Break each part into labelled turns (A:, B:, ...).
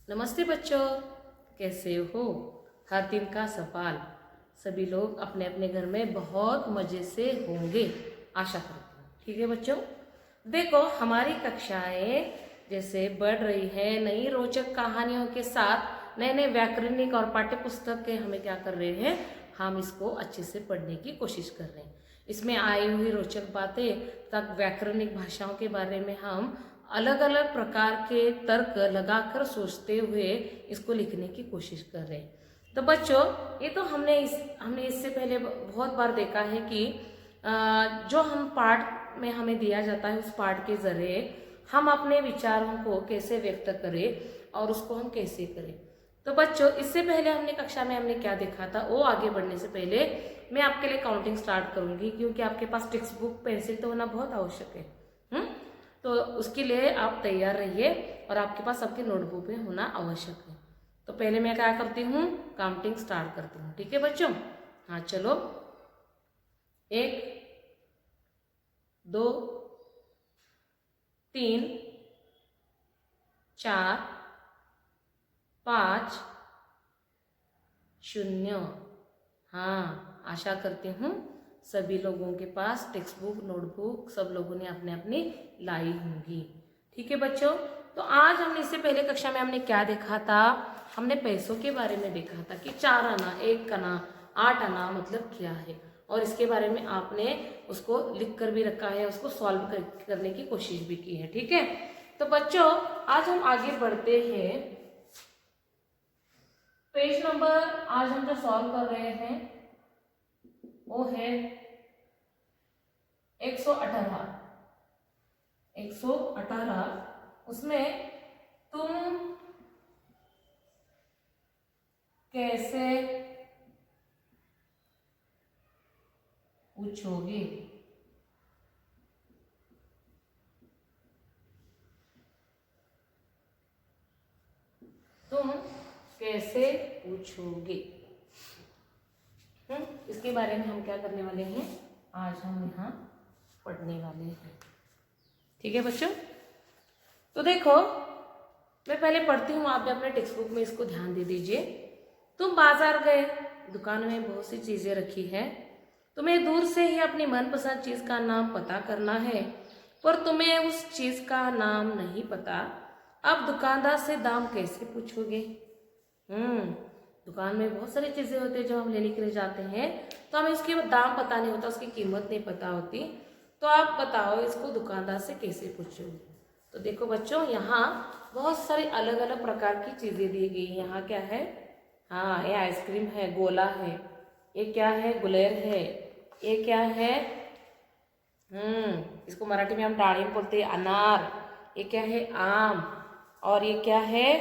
A: नमस्ते बच्चों, कैसे हो। हर दिन का सवाल। सभी लोग अपने अपने घर में बहुत मज़े से होंगे, आशा करती हूँ। ठीक है बच्चों, देखो हमारी कक्षाएं जैसे बढ़ रही है नई रोचक कहानियों के साथ। नए नए व्याकरणिक और पाठ्य पुस्तक के हमें क्या कर रहे हैं, हम इसको अच्छे से पढ़ने की कोशिश कर रहे हैं। इसमें आई हुई रोचक बातें तक व्याकरणिक भाषाओं के बारे में हम अलग अलग प्रकार के तर्क लगाकर सोचते हुए इसको लिखने की कोशिश कर रहे हैं। तो बच्चों, ये तो हमने इससे पहले बहुत बार देखा है कि जो हम पाठ में हमें दिया जाता है उस पाठ के जरिए हम अपने विचारों को कैसे व्यक्त करें और उसको हम कैसे करें। तो बच्चों, इससे पहले हमने कक्षा में हमने क्या देखा था, वो आगे बढ़ने से पहले मैं आपके लिए काउंटिंग स्टार्ट करूंगी, क्योंकि आपके पास टेक्स्ट बुक पेंसिल तो होना बहुत आवश्यक है। तो उसके लिए आप तैयार रहिए और आपके पास आपके नोटबुक में होना आवश्यक है। तो पहले मैं क्या करती हूँ, काउंटिंग स्टार्ट करती हूँ। ठीक है बच्चों, हाँ चलो। 1 2 3 4 5 0। हाँ, आशा करती हूँ सभी लोगों के पास टेक्स्ट बुक नोटबुक सब लोगों ने अपने अपनी लाई होंगी। ठीक है बच्चों, तो आज हमने इससे पहले कक्षा में हमने क्या देखा था, हमने पैसों के बारे में देखा था कि 4 आना 1 आना 8 आना मतलब क्या है, और इसके बारे में आपने उसको लिख कर भी रखा है, उसको सॉल्व करने की कोशिश भी की है। ठीक है, तो बच्चों आज हम आगे बढ़ते हैं। पेज नंबर आज हम जो सॉल्व कर रहे हैं वो है 118। 118 उसमें तुम कैसे पूछोगे। तुम कैसे पूछोगे। इसके बारे में हम क्या करने वाले हैं, आज हम यहाँ पढ़ने वाले हैं। ठीक है बच्चों, तो देखो मैं पहले पढ़ती हूँ, आप भी अपने टेक्स्ट बुक में इसको ध्यान दे दीजिए। तुम बाजार गए, दुकान में बहुत सी चीजें रखी है। तुम्हें दूर से ही अपनी मनपसंद चीज का नाम पता करना है, पर तुम्हें उस चीज का नाम नहीं पता। अब दुकानदार से दाम कैसे पूछोगे। दुकान में बहुत सारी चीजें होती है जो हम लेने के लिए जाते हैं, तो हमें इसके दाम पता नहीं होता, उसकी कीमत नहीं पता होती। तो आप बताओ इसको दुकानदार से कैसे पूछोगे। तो देखो बच्चों, यहाँ बहुत सारी अलग अलग प्रकार की चीजें दी गई। यहाँ क्या है, हाँ ये आइसक्रीम है, गोला है, ये क्या है, गुलेर है, ये क्या है, इसको मराठी में हम डाळिंब बोलते हैं, अनार, ये क्या है, आम, और ये क्या है,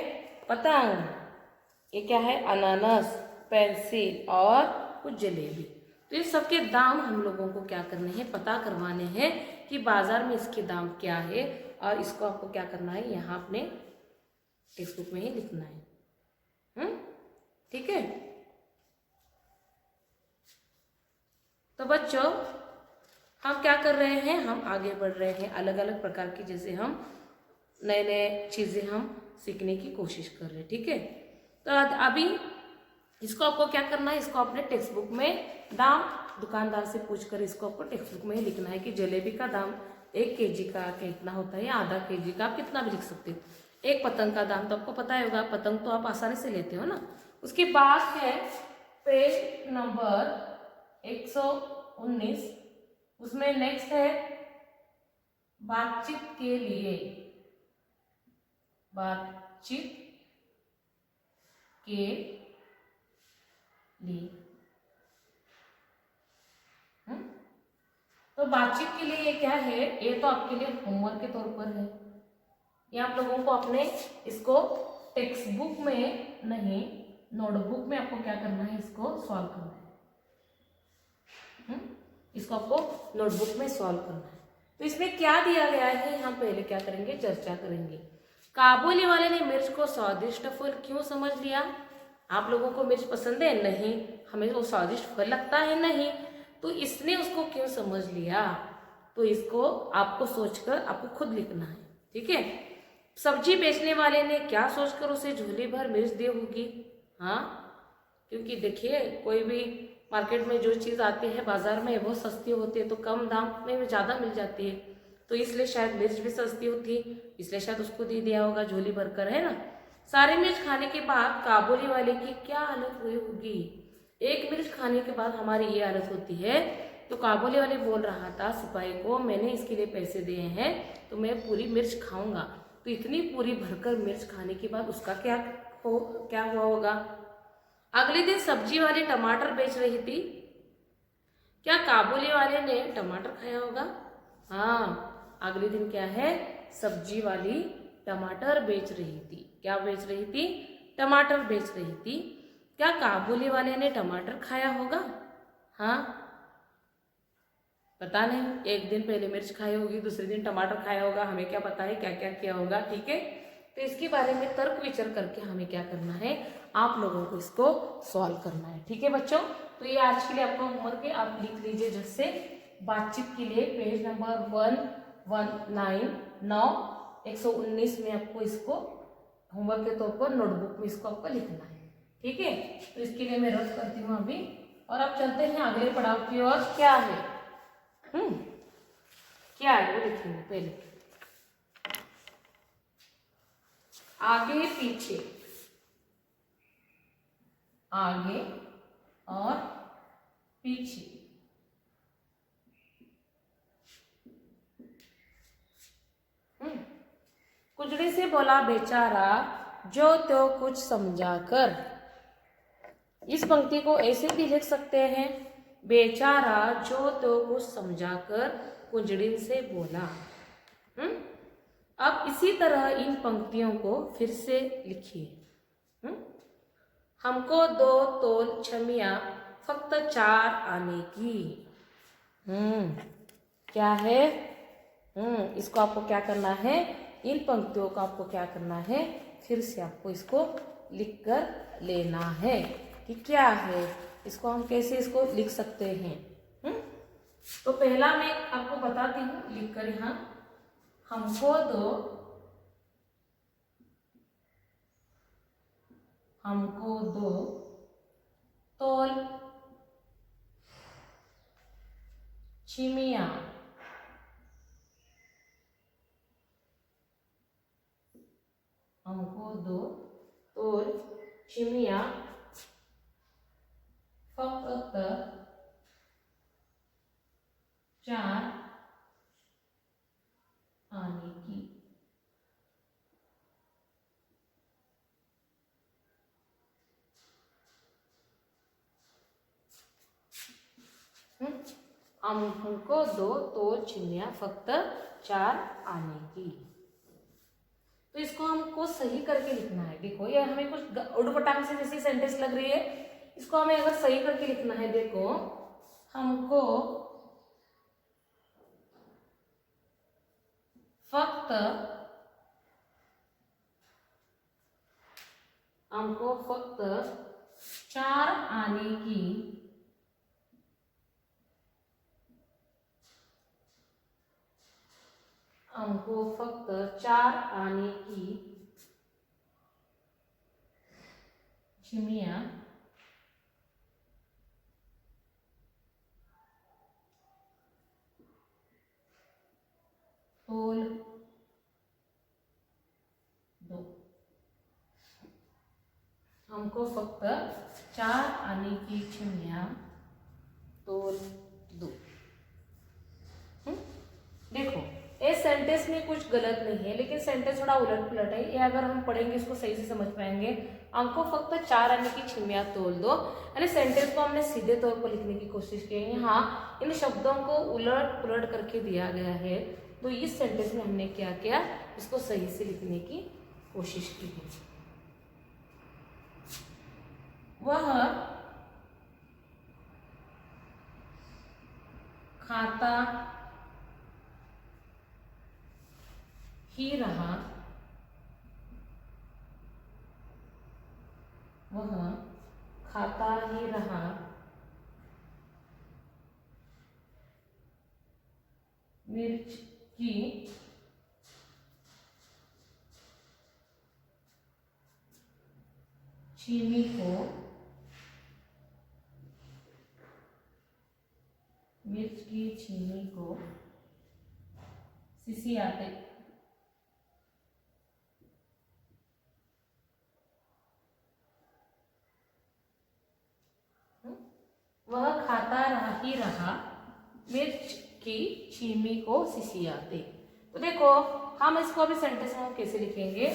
A: पतंग, ये क्या है, अनानास, पेंसिल और कुछ जलेबी। तो ये सबके दाम हम लोगों को क्या करने हैं, पता करवाने हैं कि बाजार में इसके दाम क्या है, और इसको आपको क्या करना है, यहाँ अपने टेक्स्ट बुक में ही लिखना है। ठीक है, तो बच्चों हम क्या कर रहे हैं, हम आगे बढ़ रहे हैं। अलग अलग प्रकार की जैसे हम नए नए चीज़ें हम सीखने की कोशिश कर रहे हैं। ठीक है, तो अभी इसको आपको क्या करना है, इसको अपने टेक्स्ट बुक में दाम दुकानदार से पूछकर इसको आपको टेक्स्ट बुक में ही लिखना है कि जलेबी का दाम 1 केजी का कितना होता है, या आधा केजी का, आप कितना भी लिख सकते हो। एक पतंग का दाम तो आपको पता ही होगा, पतंग तो आप आसानी से लेते हो ना। उसके बाद है पेज नंबर 119, उसमें नेक्स्ट है बातचीत के लिए। बातचीत के लिए, तो बातचीत के लिए ये क्या है, ये तो आपके लिए होमवर्क के तौर पर है। ये आप लोगों को अपने इसको टेक्स्ट बुक में नहीं, नोटबुक में आपको क्या करना है, इसको सॉल्व करना है। इसको आपको नोटबुक में सॉल्व करना है। तो इसमें क्या दिया गया है, हम पहले क्या करेंगे, चर्चा करेंगे। काबुली वाले ने मिर्च को स्वादिष्ट फल क्यों समझ लिया। आप लोगों को मिर्च पसंद है, नहीं, हमें वो स्वादिष्ट फल लगता है, नहीं, तो इसने उसको क्यों समझ लिया। तो इसको आपको सोचकर आपको खुद लिखना है। ठीक है, सब्जी बेचने वाले ने क्या सोचकर उसे झोली भर मिर्च दी होगी। हाँ, क्योंकि देखिए कोई भी मार्केट में जो चीज़ आती है बाजार में वो सस्ती होती है तो कम दाम में ज़्यादा मिल जाती है, तो इसलिए शायद मिर्च भी सस्ती होती है, इसलिए शायद उसको दे दिया होगा झोली भरकर, है ना। सारे मिर्च खाने के बाद काबुली वाले की क्या हालत हुई होगी। एक मिर्च खाने के बाद हमारी ये हालत होती है, तो काबुली वाले बोल रहा था सिपाही को, मैंने इसके लिए पैसे दिए हैं तो मैं पूरी मिर्च खाऊंगा। तो इतनी पूरी भरकर मिर्च खाने के बाद उसका क्या हुआ होगा। अगले दिन सब्जी वाली टमाटर बेच रही थी, क्या काबुली वाले ने टमाटर खाया होगा। हाँ, अगले दिन क्या है, सब्जी वाली टमाटर बेच रही थी। क्या बेच रही थी, टमाटर बेच रही थी। क्या काबुली वाले ने टमाटर खाया होगा। हाँ, पता नहीं, एक दिन पहले मिर्च खाई होगी, दूसरे दिन टमाटर खाया होगा, हमें क्या पता है क्या क्या किया होगा। ठीक है, तो इसके बारे में तर्क विचार करके हमें क्या करना है, आप लोगों को इसको सॉल्व करना है। ठीक है बच्चों, तो ये आज के लिए आपका होमवर्क है, आप लिख लीजिए जैसे बातचीत के लिए पेज नंबर 119 119 में आपको इसको होमवर्क के तौर पर नोटबुक में इसको आपको लिखना है। ठीक है, तो इसके लिए मैं रद्द करती हूँ अभी, और अब चलते हैं अगले पड़ाव की ओर। क्या है, क्या है वो लिखेंगे पहले। आगे पीछे, आगे और पीछे। कुजड़े से बोला बेचारा जो तो कुछ समझा कर। इस पंक्ति को ऐसे भी लिख सकते हैं, बेचारा जो तो कुछ समझा कर कुजड़े से बोला। अब इसी तरह इन पंक्तियों को फिर से लिखिए। हमको 2 तोल छमिया फक्त 4 आने की। क्या है, इसको आपको क्या करना है, इन पंक्तियों को आपको क्या करना है, फिर से आपको इसको लिख कर लेना है कि क्या है, इसको हम कैसे इसको लिख सकते हैं। तो पहला मैं आपको बताती हूँ लिख कर यहाँ, हमको 2 तोल छिमिया हमको 2 तोल छिमिया फक्त 4 आने की। हमको 2 तोल छिमिया फक्त 4 आने की। तो इसको हमको सही करके लिखना है। देखो ये हमें कुछ उड़पटांग से जैसी सेंटेंस लग रही है, इसको हमें अगर सही करके लिखना है, देखो हमको फक्त 4 आने की हमको फक्त 4 आने की छिमिया तोल 2। हमको फक्त 4 आने की छिमिया तोल 2। देखो इस सेंटेंस में कुछ गलत नहीं है, लेकिन सेंटेंस थोड़ा उलट पुलट है, ये अगर हम पढ़ेंगे इसको सही से समझ पाएंगे। हमको फक्त 4 आने की छिमिया तोल 2, यानी सेंटेंस को हमने सीधे तौर पर लिखने की कोशिश की है। यहाँ इन शब्दों को उलट पुलट करके दिया गया है, तो इस सेंटेंस में हमने क्या किया, इसको सही से लिखने की कोशिश की है। वह खाता ही रहा, वह खाता ही रहा, मिर्च की छीमी को मिर्च की छीमी को सिसियाते। वह खाता ही रहा मिर्च की छीमी को सिसियाते। तो देखो हम इसको अभी सेंटेंस में कैसे लिखेंगे,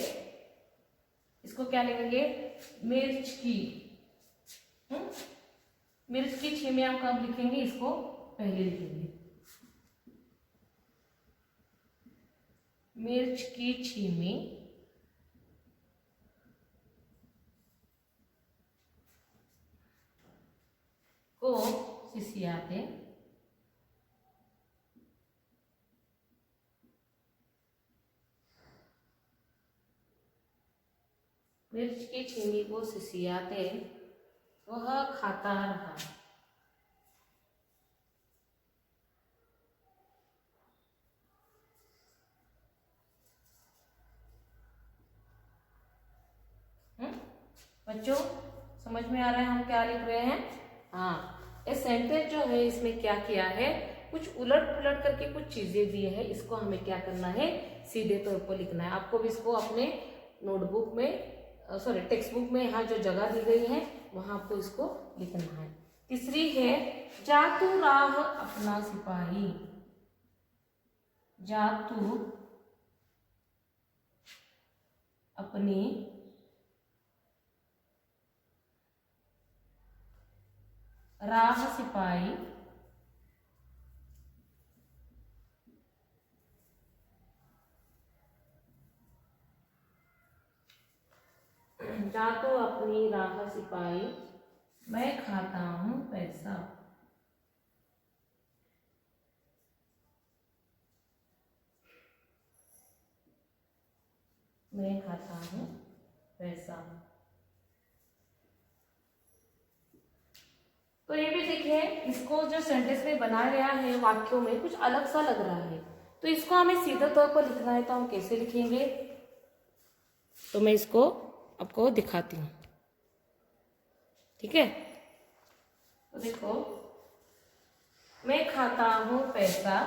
A: इसको क्या लिखेंगे, मिर्च की, मिर्च की छीमी हम कब लिखेंगे, इसको पहले लिखेंगे। मिर्च की छीमी को सिसियाते। मिर्च की छीमी को सिसियाते वह खाता रहा। बच्चों समझ में आ रहा है हम क्या लिख रहे हैं। हाँ, ये सेंटेंस जो है इसमें क्या किया है, कुछ उलट पुलट करके कुछ चीजें दी है, इसको हमें क्या करना है, सीधे तौर पर लिखना है। आपको भी इसको अपने नोटबुक में, सॉरी टेक्स्ट बुक में यहाँ जो जगह दी गई है वहां आपको इसको लिखना है। तीसरी है जा तू राह अपना सिपाही। जा तू अपनी राह सिपाही। जा तो अपनी राह सिपाही, मैं खाता हूं पैसा। मैं खाता हूं पैसा। तो ये भी देखिए, इसको जो सेंटेंस में बनाया गया है वाक्यों में कुछ अलग सा लग रहा है, तो इसको हमें सीधे तौर पर लिखना है, तो हम कैसे लिखेंगे, तो मैं इसको आपको दिखाती हूँ। ठीक है, तो देखो, मैं खाता हूं पैसा,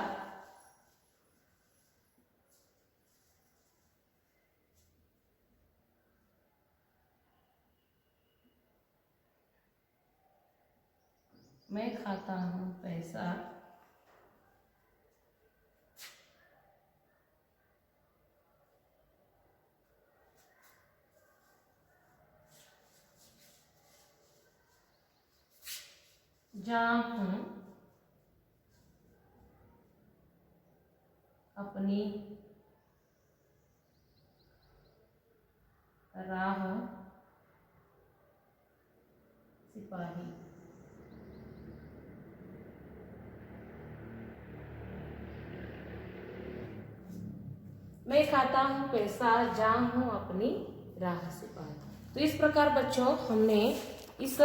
A: मैं खाता हूं पैसा, जा हूं अपनी राह सिपाही। मैं खाता हूँ पैसा, जा हूँ अपनी राह सिपाही। तो इस प्रकार बच्चों हमने इस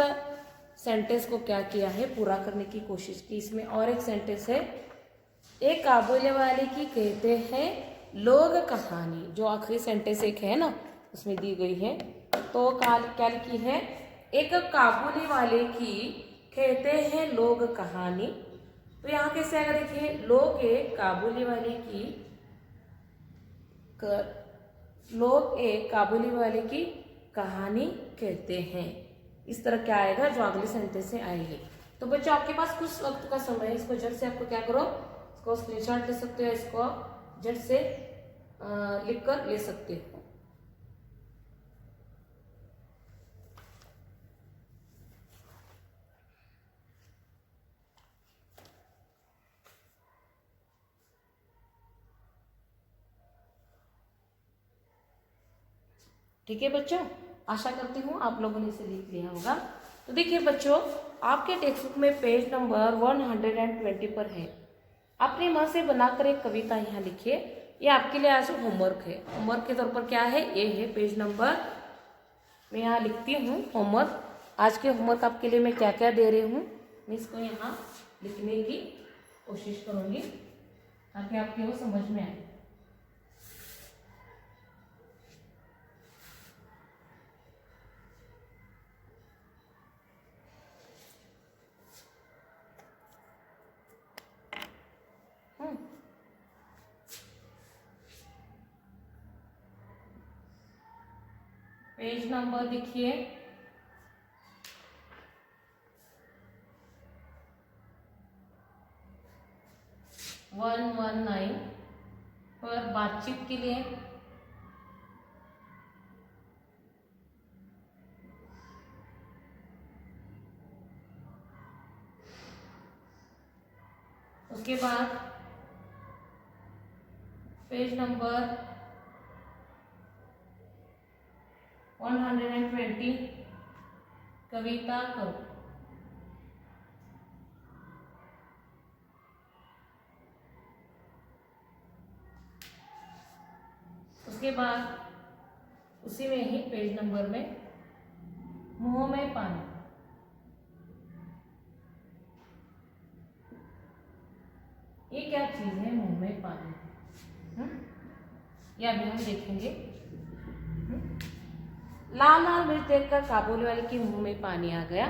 A: सेंटेंस को क्या किया है, पूरा करने की कोशिश की। इसमें और एक सेंटेंस है, एक काबुली वाले की कहते हैं लोग कहानी। जो आखिरी सेंटेंस एक है ना उसमें दी गई है, तो क्या लिखी है, एक काबुली वाले की कहते हैं लोग कहानी। तो यहाँ कैसे आएगा, देखिए, लोग एक काबुली वाले की लोग एक काबुली वाले की कहानी कहते हैं। इस तरह क्या आएगा, जो अगले सेंटेंस से आएगी। तो बच्चों आपके पास कुछ वक्त का समय है, इसको झट से आपको क्या करो, इसको स्क्रीनशॉट ले सकते हो, इसको झट से लिख कर ले सकते हो। ठीक है बच्चों, आशा करती हूँ आप लोगों ने इसे लिख लिया होगा। तो देखिए बच्चों, आपके टेक्स्ट बुक में पेज नंबर 120 पर है, अपने मन से बनाकर एक कविता यहाँ लिखिए। ये आपके लिए आज होमवर्क है। होमवर्क के तौर पर क्या है, ये है पेज नंबर, मैं यहाँ लिखती हूँ होमवर्क। आज के होमवर्क आपके लिए मैं क्या क्या दे रही हूँ, मैं इसको यहाँ लिखने की कोशिश करूँगी ताकि आपके वो समझ में आए। पेज नंबर देखिए 119 पर बातचीत के लिए उसके बाद पेज नंबर 120 कविता करो। उसके बाद उसी में ही पेज नंबर में मुंह में पानी। ये क्या चीज है मुंह में पानी? ये अभी हम देखेंगे। लाल लाल मिर्च देखकर काबुली वाले के मुंह में पानी आ गया।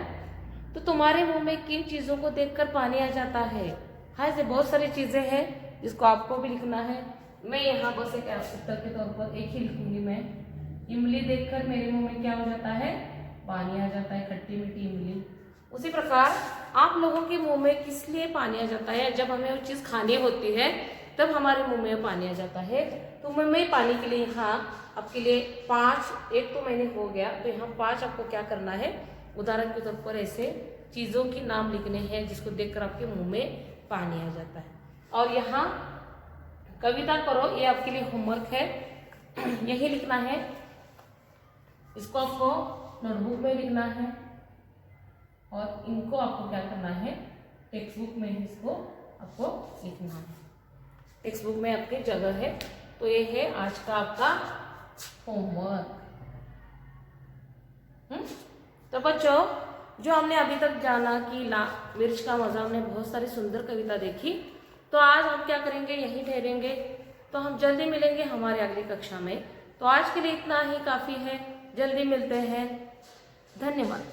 A: तो तुम्हारे मुंह में किन चीजों को देखकर पानी आ जाता है? हाँ, ऐसे बहुत सारी चीजें हैं जिसको आपको भी लिखना है। मैं यहाँ बस एक उत्तर के तौर पर एक ही लिखूंगी। मैं इमली देखकर मेरे मुंह में क्या हो जाता है? पानी आ जाता है, खट्टी मीठी इमली। उसी प्रकार आप लोगों के मुंह में किस लिए पानी आ जाता है? जब हमें वो चीज़ खानी होती है तब हमारे मुंह में पानी आ जाता है। तो मुंह में पानी के लिए यहाँ आपके लिए 5, एक तो मैंने हो गया, तो यहाँ 5 आपको क्या करना है? उदाहरण के तौर पर ऐसे चीज़ों के नाम लिखने हैं जिसको देखकर आपके मुंह में पानी आ जाता है। और यहाँ कविता करो, ये आपके लिए होमवर्क है, यही लिखना है। इसको आपको नोटबुक में लिखना है और इनको आपको क्या करना है? टेक्स्ट बुक में इसको आपको लिखना है। टेक्स्ट बुक में आपकी जगह है। तो ये है आज का आपका होमवर्क। तो बच्चों, जो हमने अभी तक जाना कि मिर्च का मजा, हमने बहुत सारी सुंदर कविता देखी। तो आज हम क्या करेंगे? यहीं ठहरेंगे। तो हम जल्दी मिलेंगे हमारे अगली कक्षा में। तो आज के लिए इतना ही काफ़ी है। जल्दी मिलते हैं। धन्यवाद।